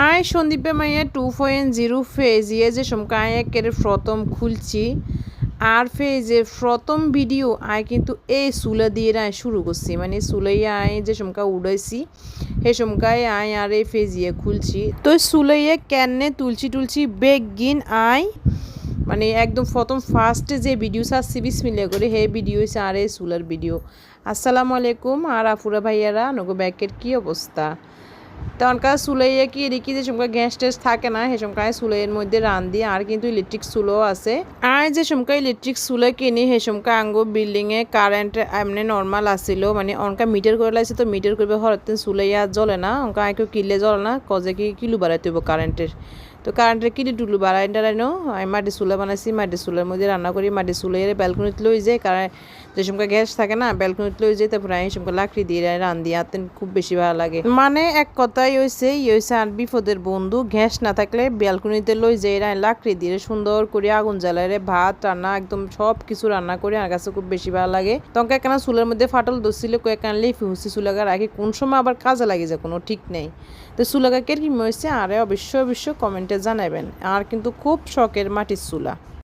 আয় সন্দীপে মাইয়া 2.0 ফেজিয়ে যে সময় একের প্রথম খুলছি আর ফেজে প্রথম ভিডিও আয় কিন্তু এই চুলা দিয়ে আয় শুরু করছি মানে চুলাইয়া আয় যে সময় উড়াইছি সে সময় আয় আর এই ফেজিয়ে খুলছি তো চুলাইয়া কেনে তুলছি বেগিন আয় মানে একদম প্রথম ফার্স্টে যে ভিডিও ছাড়ছি বিসমিল্লাহ করে হে ভিডিও হয়েছে আর এই চুলার ভিডিও। আসসালামু আলাইকুম আর আফুরা ভাইয়ারা নগো ব্যাকের কী অবস্থা। তখনকার চুলাইয়া কি এদিকে যে সময় গ্যাস ট্যাস থাকে না সে সময় চুলাইয়ের মধ্যে রান্ধি আর কিন্তু ইলেকট্রিক চুলাও আছে। আর যে সময় ইলেকট্রিক চুলা কিনি সে সময় আঙ্গো বিল্ডিংয়ে কারেন্ট এমনি নর্মাল আসছিল মানে অনকা মিটার করে লাগছে তো মিটার করবে হরতেন চুলাইয়া জ্বলে না অনকা কেউ কিনলে জ্বলে না কজে কি কিলো বাড়াইতে হইব কারেন্টের। তো কারেন্টের কিলি টুলু বাড়াই ডারাইনো আমি মাটির চুলা বানাইছি মাটির চুলার মধ্যে রান্না করি মাটির চুলাইয়ের ব্যালকনিতে লই যায় কারণ যে সময় গ্যাস থাকে না ব্যালকনিতে লই যায় তারপরে আমি সময় লাকড়ি দিয়ে রান্ধি আতেন খুব বেশি ভালো লাগে। মানে এক কথাই হয়েছে আর বিপদের বন্ধু গ্যাস না থাকলে ব্যালকনিতে লই যায় লাকড়ি দিয়ে সুন্দর করে আগুন জ্বালায় ভাত রান্না একদম সব কিছু রান্না করে আমার কাছে খুব বেশি ভালো লাগে। তখন একখানা চুলার মধ্যে ফাটল ধরছিল কয়েকখানা লেফি হচ্ছে চুলাগা রাখি কোন সময় আবার কাজে লাগে যায় কোনো ঠিক নেই। তো চুলাগা কিরকম হয়েছে আরে অবশ্যই কমেন্টে জানাবেন। আর কিন্তু খুব শখের মাটির চুলা।